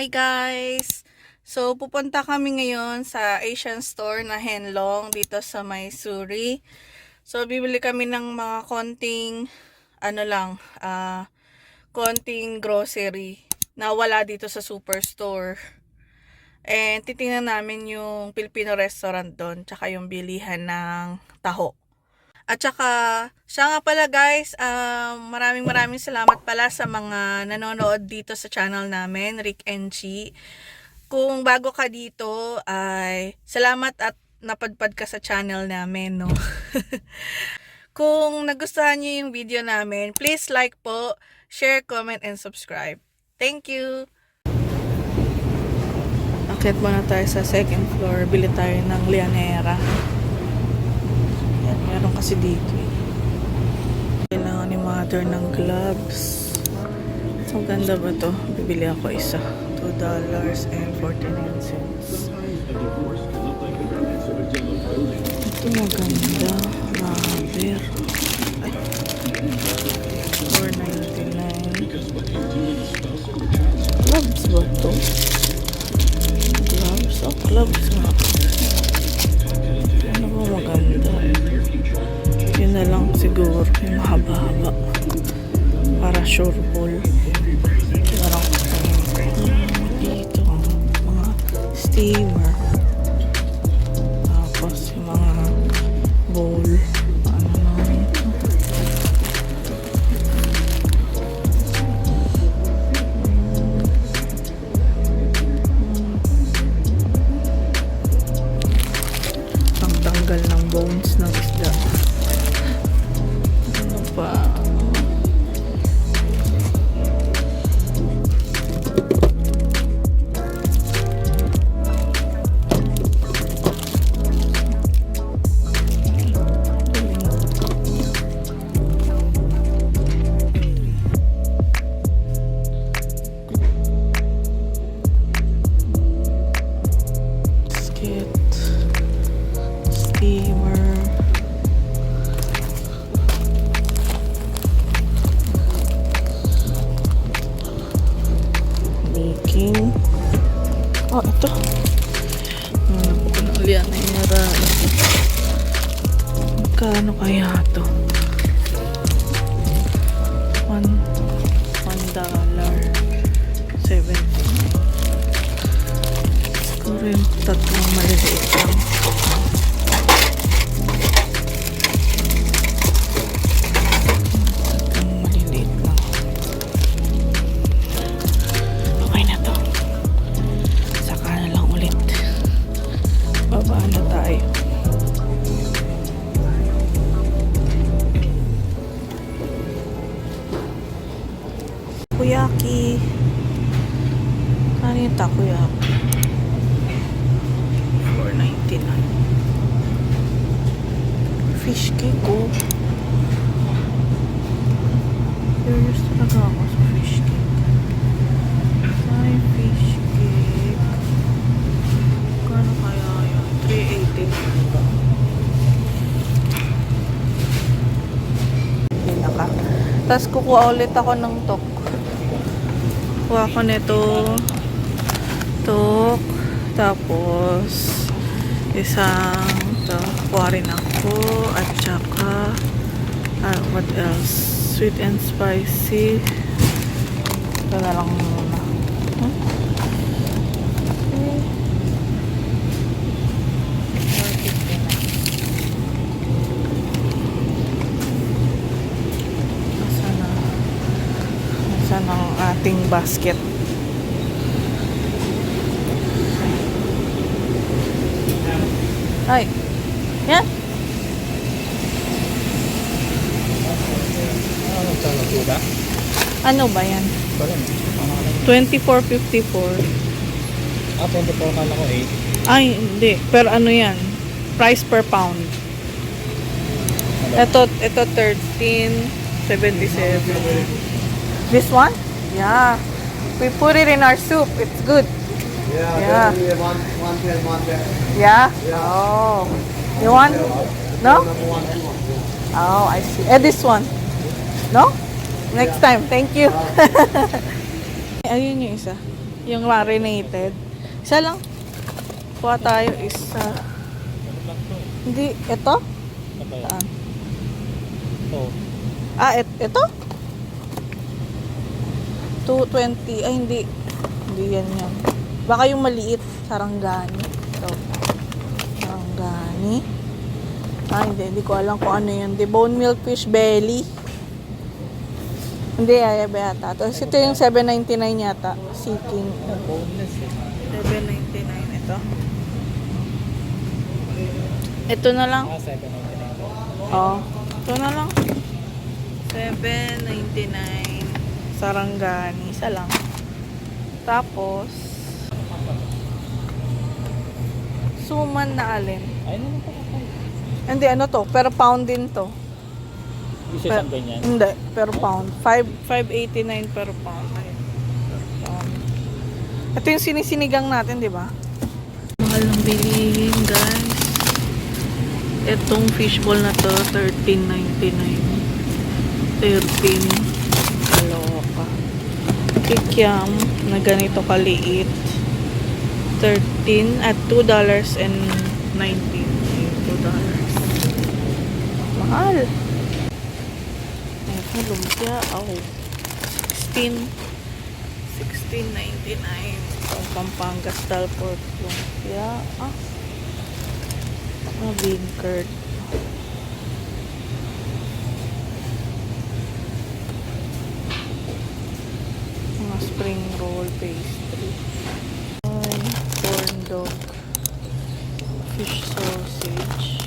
Hi guys! So pupunta kami ngayon sa Asian store na Henlong dito sa Mysuri. So bibili kami ng mga konting konting grocery na wala dito sa superstore. And titingnan namin yung Filipino restaurant doon, tsaka yung bilihan ng taho. At saka, siya nga pala guys, maraming salamat pala sa mga nanonood dito sa channel namin, Rick and Chi. Kung bago ka dito, ay salamat at napadpad ka sa channel namin, no? Kung nagustuhan niyo yung video namin, please like po, share, comment, and subscribe. Thank you! Akit muna tayo sa second floor, bili tayo ng lianera. Yan, meron kasi dito eh. Kailangan ni mother ng gloves. Ang ganda ba to? Bibili ako isa. $2.49. Ito maganda. Rubber. $4.99. Gloves ba to? Gloves? Oh, gloves nga. Ano ba maganda? Yun na lang siguro. Yung mahaba-haba. Para sure ball. Parang dito mga steamer. Tapos yung mga bowl. Ano naman ito? Pangtanggal ng bones ng isda. Ano pa? Steamer. Baking. Oh, ito. Lianera. Magkano kaya ito? $1.70. Siguro yung tatlong maliliit lang. Paano tayo? Takoyaki. Ano yung takoyaki? $4.99. Fish cake, oh. Curious talaga ako sa fish cake. Ay, fish cake. Kano kaya yun? $3.80. Pinaka. Tapos kukuha ulit ako ng tok. Kuha ko nito. Tok. Tapos isang kuha rin ako. At saka what else? Sweet and spicy. Ito na lang muna. Ng ating basket. Ay. Yan. Ano ba yan? 24.54. 24 kala ko 8. Ay, hindi. Pero ano yan? Price per pound. Ito 13.77. This one? Yeah. We put it in our soup. It's good. Yeah. Yeah? Oh. You want? No? Oh, I see. This one? No? Next time. Thank you. Ayun yung isa. Yung marinated. Isa lang. Kuha tayo isa. Ano lang to eh. Hindi, ito? Ano ba yan? Saan? Ito. Ah, ito? 220. Ay, hindi. Hindi yan yan. Baka yung maliit. Sarangani. Ito. Sarangani. Ah, hindi ko alam kung ano yun. The bone milk fish belly. Hindi, ayaba yata. Tapos ito yung 799 yata. Seeking. Boneless eh. 799 ito. Ito na lang. Ah, 799 to. Oh, ito na lang. 799 Sarangani. Isa lang. Tapos suman na alin. Ay, ano pa ako? Hindi, ano to? Per pound din to. Isa siyang ganyan. Hindi, per pound. 589 per pound. Ayun. Per pound. Ito yung sinisinigang natin, di ba? Mahal ng bilihin, guys. Itong fishball na to, 13.99. 13. Kaloka. Kikiam na ganito kaliit. 13 at $2.19. $2. Mahal. Ito, lumpia. Oh. 16. 16.99. Ang Pampanga style pork lumpia. Ah. Bean curd. Mga spring roll pastry. Ay, corn dog. Fish sausage.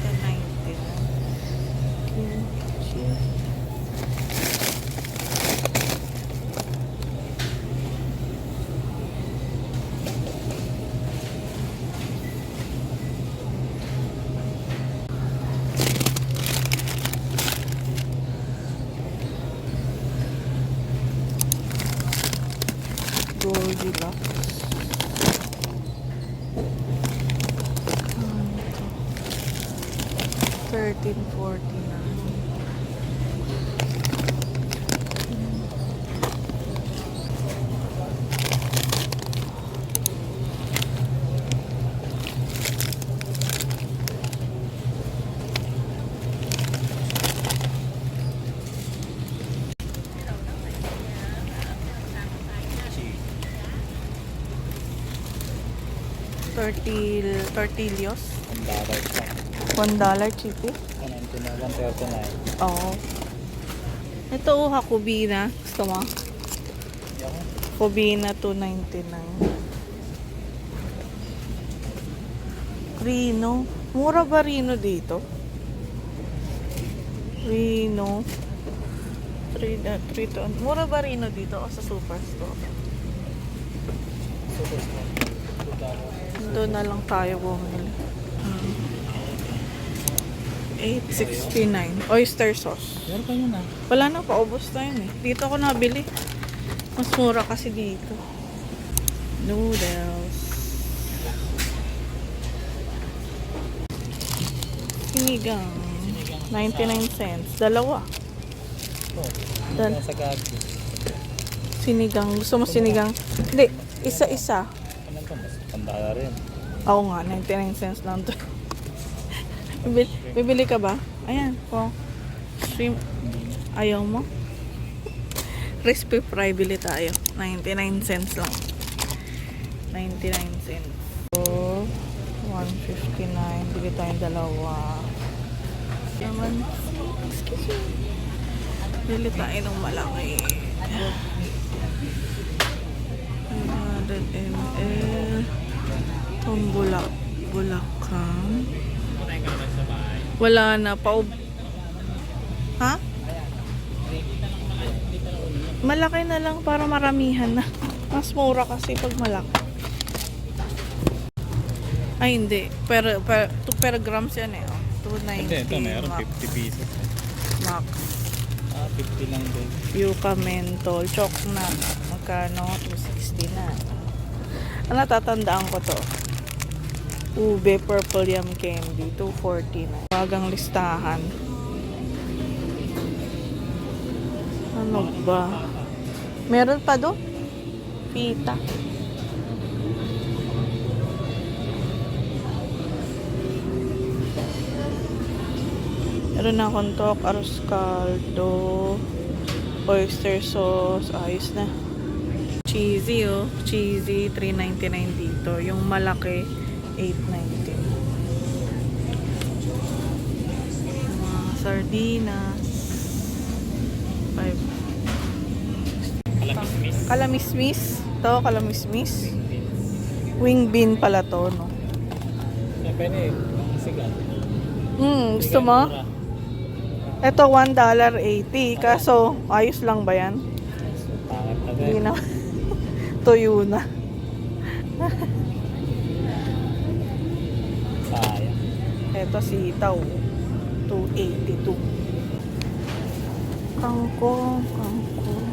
10.99. Kimchi. Goldilocks. 13.49. Tortillos. Ang dollar pa. $1 cheapy. 199, 139. Oo. Ito, Hakubina. Gusto mo? Yan. Hakubina, $2.99. Rino. Mura ba Rino dito? Rino. 3 to. Mura ba Rino dito o sa Superstore? Superstore. Doon na lang tayo bumili. 8.69. Oyster sauce. Meron pa yun ah. Wala na, paubos na yun eh. Dito ako nabili. Mas mura kasi dito. Noodles. Sinigang. 99 cents. Dalawa. Ito. Dan- Yan sa gabi. Sinigang. Gusto mo sinigang? Hindi. Isa-isa. Ano to? Mas $1 rin. Oo nga, 99 cents lang to. Bibili ka ba? Ayan, po. Shrimp. Ayaw mo? Crispy fry, bili tayo. 99 cents lang. 99 cents. So, 159. Bili tayong dalawa. Naman. Excuse me. Bili tayo ng malaki. 100 ml. Itong Bulacan. Wala na. Ha? Malaki na lang para maramihan na. Mas mura kasi pag malaki. Ay, hindi. Per grams yan eh. Oh. 290. Ito meron max. 50 pesos. Max. Ah, 50 lang din. Yuca mentol. Choknut. Magkano? 260 na. Ang natatandaan ko to. Ube purple yum candy. 240 na. Bagang listahan. Ano ba? Meron pa doon. Pita. Meron na akong tok, arroz caldo, oyster sauce, ayos na. Cheesy oh, cheesy, $3.99 dito. Yung malaki, $8.90. Mga sardinas, 5. Kalamismis. Kalamismis. To, kalamismis. Wing bean pala to, no? Pwede, sigan. Gusto mo? Ito, $1.80. Kaso, ayos lang ba yan? Pangit na Hindi din. na. Tuyo na. Sayang. Ito, sitaw. $2.82. Kangkong, kangkong.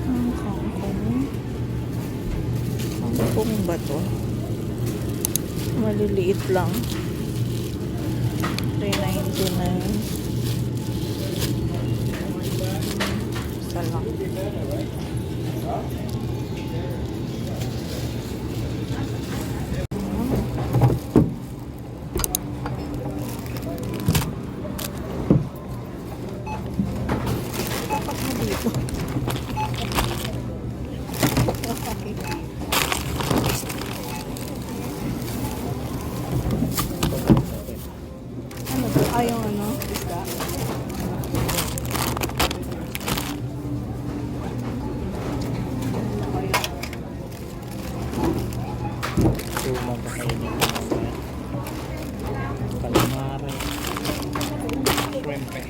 Kangkong. Kangkong ba to? Maliliit lang. $3.99. Isa lang. Tapat mo dito. Ano to? Yung ano? Isda? Tumag na kainin. Calamari. Shrimp eh.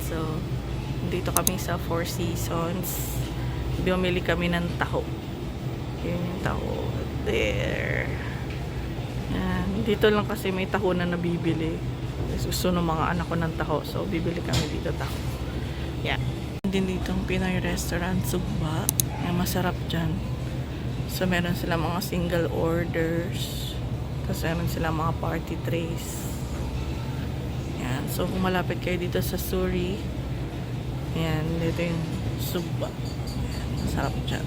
So, dito kami sa Four Seasons. Bumili kami ng taho. Yun yung taho. There. Yan. Dito lang kasi may taho na nabibili. Gusto ng mga anak ko ng taho. So, bibili kami dito taho. Yan. Din dito ang Pinoy restaurant, Sugba. Yung masarap dyan. So, meron sila mga single orders. Tapos, meron sila mga party trays. Yan. So, kung malapit kayo dito sa Suri, yan, dito yung Sugba. Yan, masarap dyan.